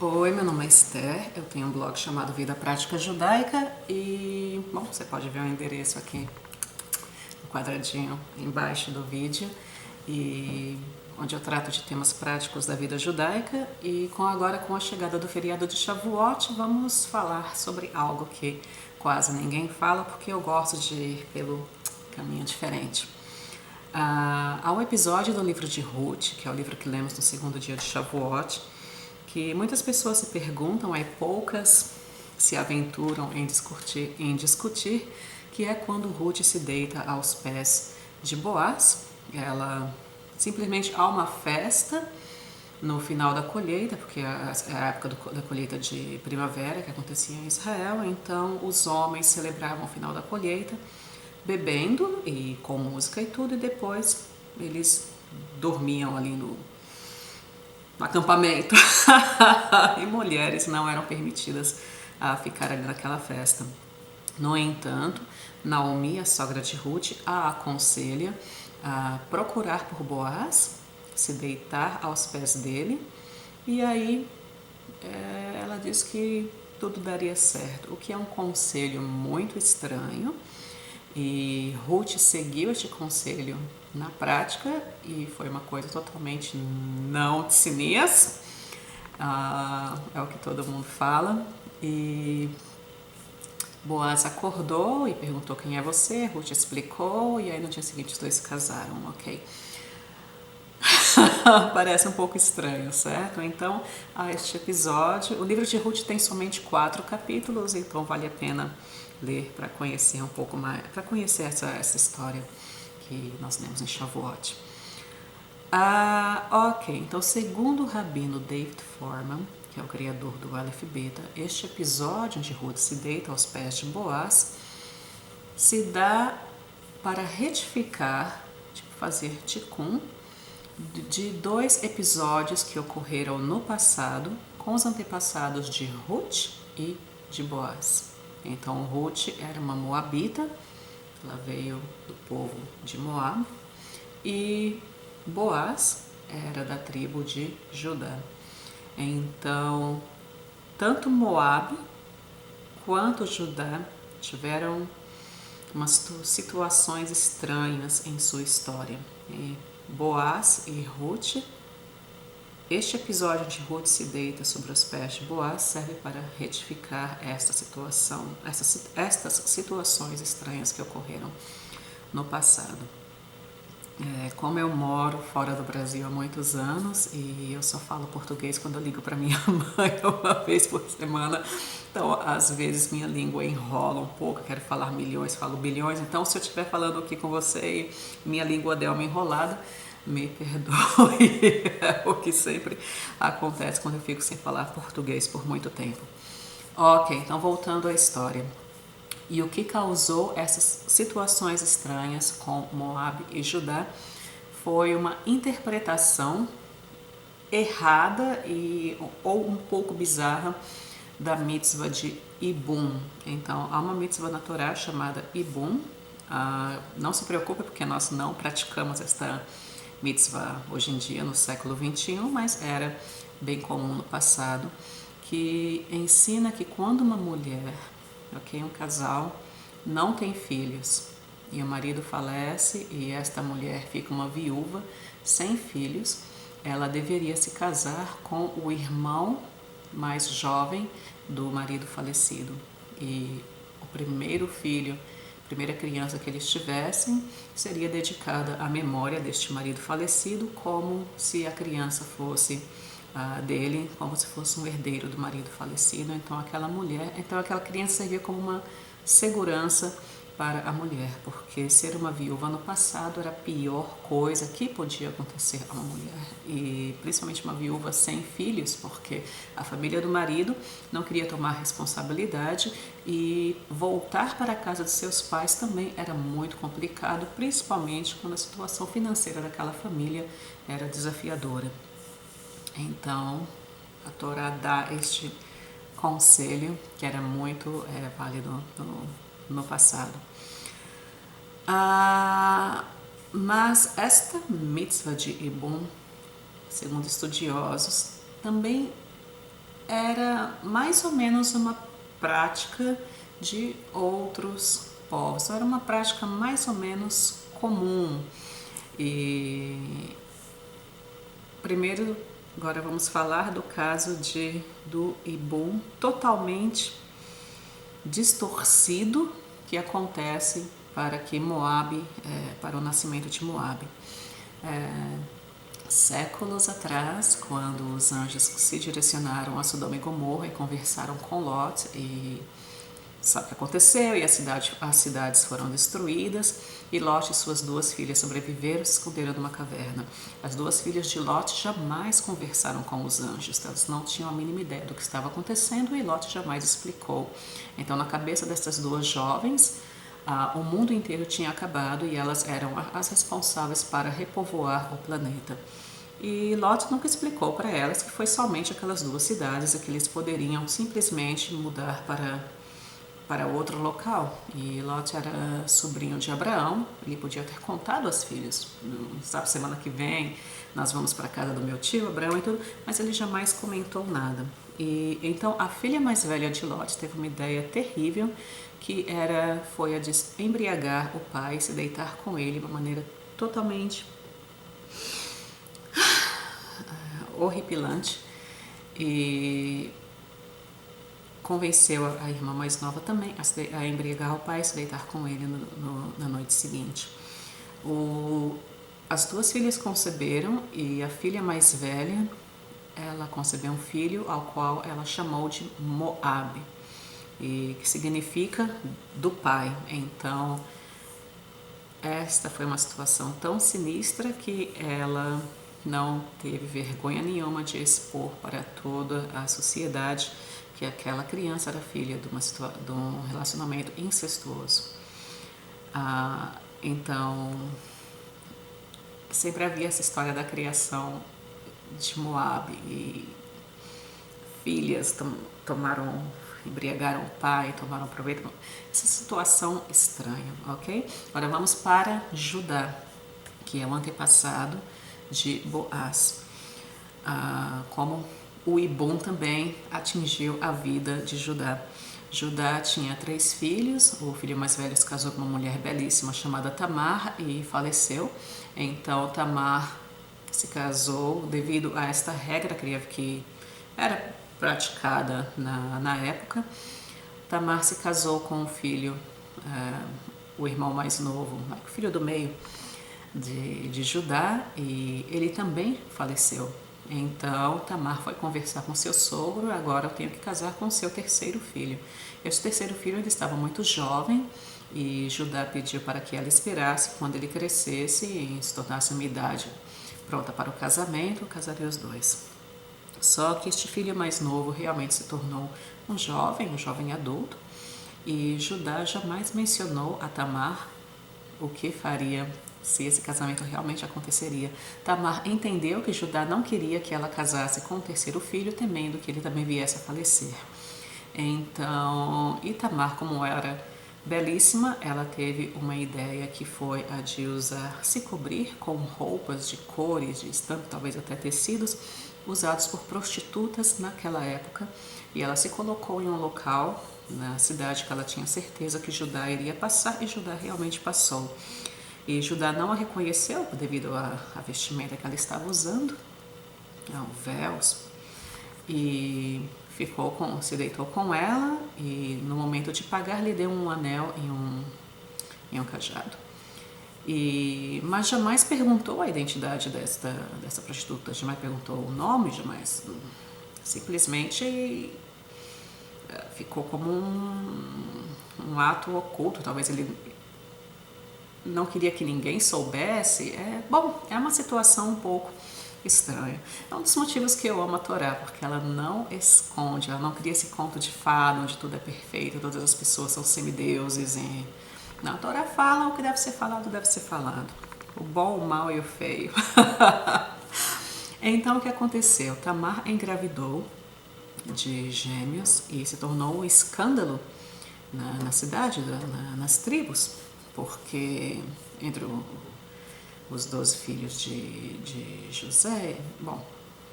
Oi, meu nome é Esther, eu tenho um blog chamado Vida Prática Judaica e, bom, você pode ver o endereço aqui no quadradinho embaixo do vídeo, e onde eu trato de temas práticos da vida judaica. E agora com a chegada do feriado de Shavuot, vamos falar sobre algo que quase ninguém fala, porque eu gosto de ir pelo caminho diferente. Há um episódio do livro de Ruth, que é o livro que lemos no segundo dia de Shavuot, que muitas pessoas se perguntam e poucas se aventuram em discutir, que é quando Ruth se deita aos pés de Boaz. Ela simplesmente há uma festa no final da colheita, porque é a época da colheita de primavera que acontecia em Israel, então os homens celebravam o final da colheita bebendo e com música e tudo, e depois eles dormiam ali no acampamento e mulheres não eram permitidas a ficar ali naquela festa. No entanto, Naomi, a sogra de Ruth, a aconselha a procurar por Boaz, se deitar aos pés dele, e aí ela diz que tudo daria certo, o que é um conselho muito estranho. E Ruth seguiu este conselho na prática e foi uma coisa totalmente não tznius, é o que todo mundo fala. E Boaz acordou e perguntou quem é você, Ruth explicou, e aí no dia seguinte os dois se casaram, ok? Parece um pouco estranho, certo? Então, este episódio, o livro de Ruth tem somente 4 capítulos, então vale a pena ler para conhecer um pouco mais, para conhecer essa história que nós lemos em Shavuot. Ok, então segundo o rabino David Foreman, que é o criador do Aleph Beta, este episódio onde Ruth se deita aos pés de Boaz se dá para retificar, fazer tikkun, de 2 episódios que ocorreram no passado com os antepassados de Ruth e de Boaz. Então Ruth era uma moabita, ela veio do povo de Moab, e Boaz era da tribo de Judá. Então, tanto Moab quanto Judá tiveram umas situações estranhas em sua história. E Boaz e Ruth, este episódio de Ruth se deita sobre os pés de Boaz serve para retificar esta situação, estas situações estranhas que ocorreram no passado. Como eu moro fora do Brasil há muitos anos e eu só falo português quando eu ligo para minha mãe uma vez por semana, então às vezes minha língua enrola um pouco, quero falar milhões, falo bilhões, então se eu estiver falando aqui com você e minha língua deu uma enrolada, me perdoe, é o que sempre acontece quando eu fico sem falar português por muito tempo. Ok, então voltando à história. E o que causou essas situações estranhas com Moab e Judá foi uma interpretação errada ou um pouco bizarra da mitzvah de Ibum. Então, há uma mitzvah na Torá chamada Ibum. Não se preocupe, porque nós não praticamos esta mitzvah hoje em dia, no século XXI, mas era bem comum no passado, que ensina que quando uma mulher, um casal, não tem filhos e o marido falece e esta mulher fica uma viúva sem filhos, ela deveria se casar com o irmão mais jovem do marido falecido. E o primeiro filho, a primeira criança que eles tivessem, seria dedicada à memória deste marido falecido, como se a criança fosse dele, como se fosse um herdeiro do marido falecido. Então aquela criança servia como uma segurança para a mulher, porque ser uma viúva no passado era a pior coisa que podia acontecer a uma mulher, e principalmente uma viúva sem filhos, porque a família do marido não queria tomar responsabilidade e voltar para a casa de seus pais também era muito complicado, principalmente quando a situação financeira daquela família era desafiadora. Então a Torá dá este conselho que era muito válido no passado. Mas esta mitzvah de Ibum, segundo estudiosos, também era mais ou menos uma prática de outros povos, era uma prática mais ou menos comum. E primeiro, agora vamos falar do caso do Ibum totalmente distorcido que acontece para que Moabe, para o nascimento de Moabe. Séculos atrás, quando os anjos se direcionaram a Sodoma e Gomorra e conversaram com Lot, e sabe o que aconteceu? E as cidades foram destruídas, e Lot e suas duas filhas sobreviveram e se esconderam numa caverna. As duas filhas de Lot jamais conversaram com os anjos, elas não tinham a mínima ideia do que estava acontecendo, e Lot jamais explicou. Então, na cabeça dessas duas jovens, o mundo inteiro tinha acabado e elas eram as responsáveis para repovoar o planeta. E Lot nunca explicou para elas que foi somente aquelas duas cidades e que eles poderiam simplesmente mudar para outro local. E Lot era sobrinho de Abraão, ele podia ter contado às filhas, sabe, semana que vem nós vamos para a casa do meu tio Abraão e tudo, mas ele jamais comentou nada. E então a filha mais velha de Lot teve uma ideia terrível, que foi a de embriagar o pai, se deitar com ele de uma maneira totalmente horripilante, e convenceu a irmã mais nova também a embriagar o pai e se deitar com ele na noite seguinte. As duas filhas conceberam, e a filha mais velha, ela concebeu um filho ao qual ela chamou de Moabe, e que significa do pai. Então, esta foi uma situação tão sinistra que ela não teve vergonha nenhuma de expor para toda a sociedade que aquela criança era filha de um relacionamento incestuoso. Então, sempre havia essa história da criação de Moabe, e filhas embriagaram o pai, tomaram proveito. Essa situação estranha, ok? Agora vamos para Judá, que é o antepassado de Boaz. Como o Ibum também atingiu a vida de Judá. Judá tinha 3 filhos, o filho mais velho se casou com uma mulher belíssima chamada Tamar e faleceu. Então Tamar se casou devido a esta regra que era praticada na época. Tamar se casou com o filho, o irmão mais novo, o filho do meio de Judá, e ele também faleceu. Então Tamar foi conversar com seu sogro: agora eu tenho que casar com seu terceiro filho. Esse terceiro filho ainda estava muito jovem, e Judá pediu para que ela esperasse quando ele crescesse e se tornasse uma idade pronta para o casamento, casaria os dois. Só que este filho mais novo realmente se tornou um jovem adulto, e Judá jamais mencionou a Tamar o que faria se esse casamento realmente aconteceria. Tamar entendeu que Judá não queria que ela casasse com o terceiro filho, temendo que ele também viesse a falecer. Então, Tamar, como era belíssima, ela teve uma ideia, que foi a de se cobrir com roupas de cores, de estampas, talvez até tecidos, usados por prostitutas naquela época, e ela se colocou em um local na cidade que ela tinha certeza que Judá iria passar, e Judá realmente passou. E Judá não a reconheceu devido à vestimenta que ela estava usando, ao véus, e se deitou com ela, e no momento de pagar lhe deu um anel em um cajado. Mas jamais perguntou a identidade dessa prostituta, jamais perguntou o nome, jamais. Simplesmente ficou como um ato oculto. Talvez ele não queria que ninguém soubesse. É uma situação um pouco estranha. É um dos motivos que eu amo a Torá, porque ela não esconde, ela não cria esse conto de fada onde tudo é perfeito, todas as pessoas são semideuses. Não, a Torá fala o que deve ser falado. O bom, o mal e o feio. Então, o que aconteceu? Tamar engravidou de gêmeos e se tornou um escândalo na cidade, nas tribos, porque entre os 12 filhos de José,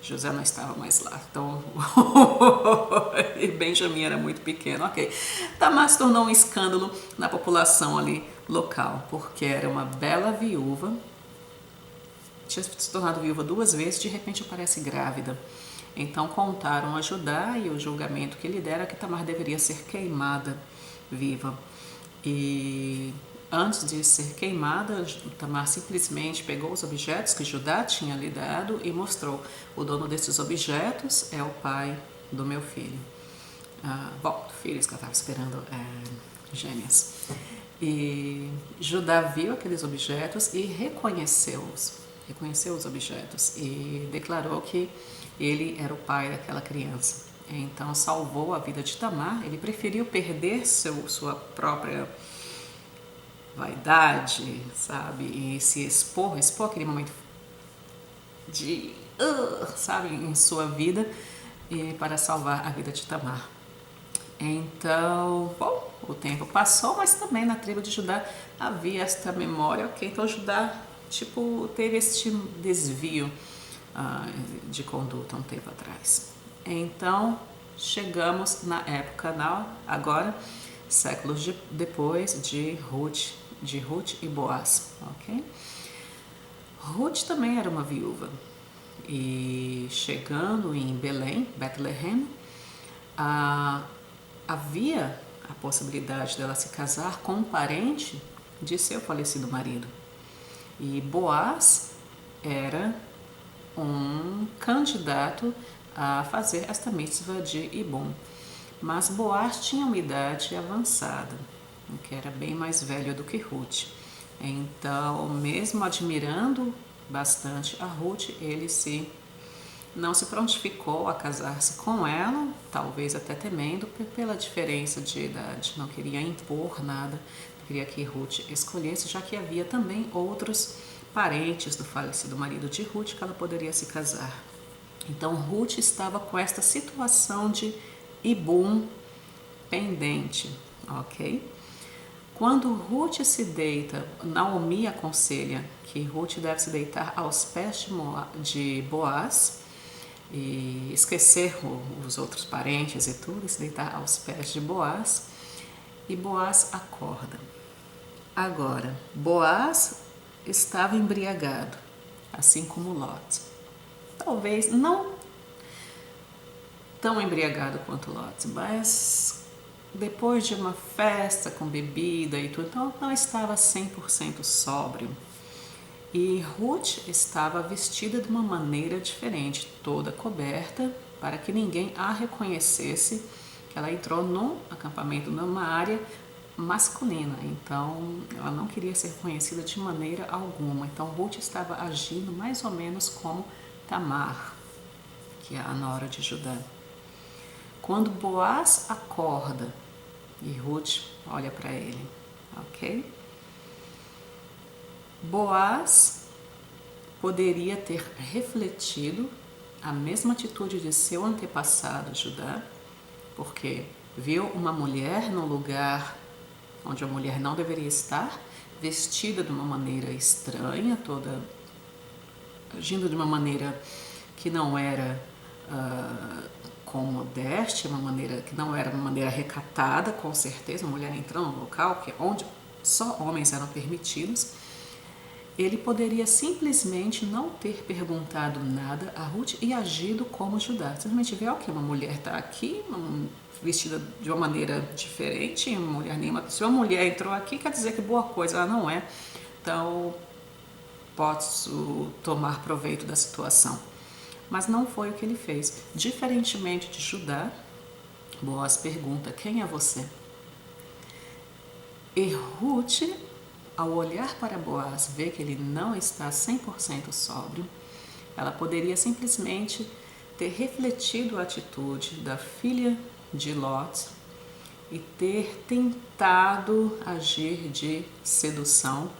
José não estava mais lá, então e Benjamim era muito pequeno, ok. Tamar se tornou um escândalo na população ali local, porque era uma bela viúva, tinha se tornado viúva 2 vezes, de repente aparece grávida. Então contaram a Judá e o julgamento que lhe dera que Tamar deveria ser queimada viva. E antes de ser queimada, Tamar simplesmente pegou os objetos que Judá tinha lhe dado e mostrou: o dono desses objetos é o pai do meu filho. Bom, filhos que eu estava esperando, gêmeas. E Judá viu aqueles objetos e reconheceu os objetos e declarou que ele era o pai daquela criança. Então salvou a vida de Tamar. Ele preferiu perder sua própria vaidade, sabe, e se expor aquele momento de, sabe, em sua vida, e para salvar a vida de Tamar. Então, bom, o tempo passou, mas também na tribo de Judá havia esta memória, ok? Então Judá, tipo, teve este desvio de conduta um tempo atrás. Então, chegamos na época, agora, séculos depois de Ruth e Boaz, ok? Ruth também era uma viúva e chegando em Bethlehem, havia a possibilidade dela se casar com um parente de seu falecido marido. E Boaz era um candidato a fazer esta mitzvah de Ibum. Mas Boaz tinha uma idade avançada, que era bem mais velho do que Ruth. Então, mesmo admirando bastante a Ruth, ele não se prontificou a casar-se com ela, talvez até temendo pela diferença de idade. Não queria impor nada, queria que Ruth escolhesse, já que havia também outros parentes do falecido marido de Ruth que ela poderia se casar. Então Ruth estava com esta situação de Ibum pendente, ok? Quando Ruth se deita, Naomi aconselha que Ruth deve se deitar aos pés de Boaz e esquecer os outros parentes e tudo, e se deitar aos pés de Boaz, e Boaz acorda. Agora, Boaz estava embriagado, assim como Lot. Talvez não tão embriagado quanto Lot, mas depois de uma festa com bebida e tudo, então não estava 100% sóbrio. E Ruth estava vestida de uma maneira diferente, toda coberta, para que ninguém a reconhecesse, que ela entrou num acampamento, numa área masculina, então ela não queria ser reconhecida de maneira alguma. Então Ruth estava agindo mais ou menos como Tamar, que é a nora de Judá. Quando Boaz acorda e Ruth olha para ele, ok? Boaz poderia ter refletido a mesma atitude de seu antepassado Judá, porque viu uma mulher no lugar onde a mulher não deveria estar, vestida de uma maneira estranha, toda agindo de uma maneira que não era com modéstia, uma maneira que não era uma maneira recatada, com certeza, uma mulher entrando no local onde só homens eram permitidos. Ele poderia simplesmente não ter perguntado nada a Ruth e agido como Judá. Simplesmente vê, ok, uma mulher está aqui, vestida de uma maneira diferente, uma mulher nenhuma. Se uma mulher entrou aqui, quer dizer que boa coisa, ela não é. Então, posso tomar proveito da situação. Mas não foi o que ele fez. Diferentemente de Judá, Boaz pergunta: quem é você? E Ruth, ao olhar para Boaz, ver que ele não está 100% sóbrio, ela poderia simplesmente ter refletido a atitude da filha de Lot e ter tentado agir de sedução,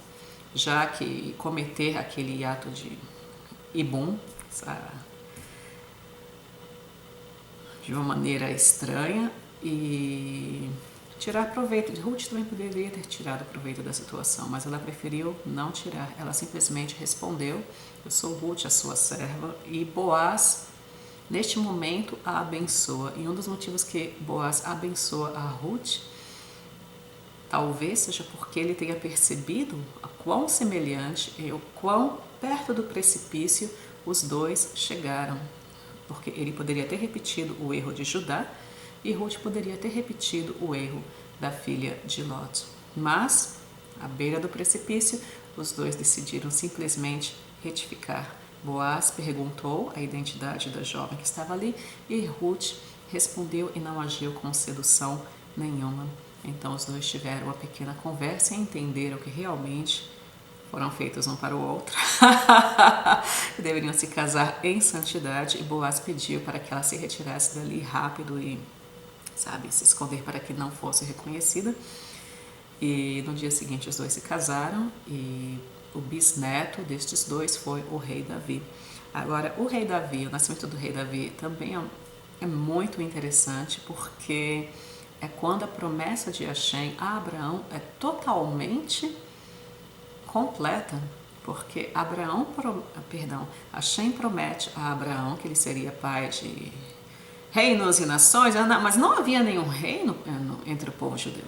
já que cometer aquele ato de Ibum, de uma maneira estranha e tirar proveito. Ruth também poderia ter tirado proveito da situação, mas ela preferiu não tirar. Ela simplesmente respondeu: eu sou Ruth, a sua serva. E Boaz, neste momento, a abençoa. E um dos motivos que Boaz abençoa a Ruth, talvez seja porque ele tenha percebido a quão semelhante e o quão perto do precipício os dois chegaram. Porque ele poderia ter repetido o erro de Judá e Ruth poderia ter repetido o erro da filha de Lot. Mas, à beira do precipício, os dois decidiram simplesmente retificar. Boaz perguntou a identidade da jovem que estava ali e Ruth respondeu e não agiu com sedução nenhuma. Então os dois tiveram uma pequena conversa e entenderam que realmente foram feitos um para o outro. Deveriam se casar em santidade, e Boaz pediu para que ela se retirasse dali rápido e, se esconder para que não fosse reconhecida. E no dia seguinte os dois se casaram e o bisneto destes dois foi o rei Davi. Agora, o rei Davi, o nascimento do rei Davi também é muito interessante, porque é quando a promessa de Hashem a Abraão é totalmente completa, porque Hashem promete a Abraão que ele seria pai de reinos e nações, mas não havia nenhum reino entre o povo judeu.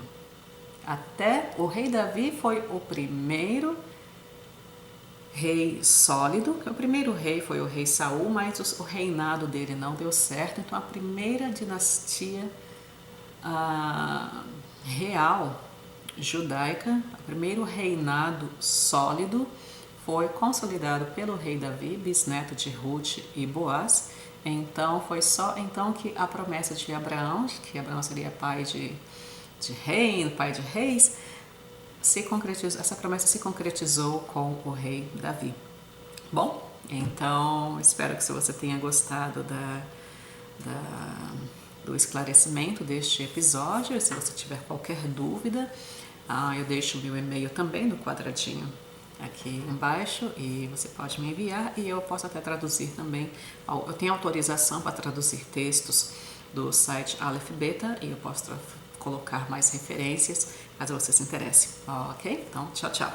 Até o rei Davi foi o primeiro rei sólido, que o primeiro rei foi o rei Saul, mas o reinado dele não deu certo, então a primeira dinastia real judaica, o primeiro reinado sólido foi consolidado pelo rei Davi, bisneto de Ruth e Boaz. Então foi só então que a promessa de Abraão, que Abraão seria pai de reino, pai de reis, se concretizou. Essa promessa se concretizou com o rei Davi. Bom, então espero que você tenha gostado do esclarecimento deste episódio. Se você tiver qualquer dúvida, eu deixo o meu e-mail também no quadradinho aqui embaixo e você pode me enviar, e eu posso até traduzir também. Eu tenho autorização para traduzir textos do site Aleph Beta e eu posso colocar mais referências caso você se interesse. Ok? Então, tchau, tchau.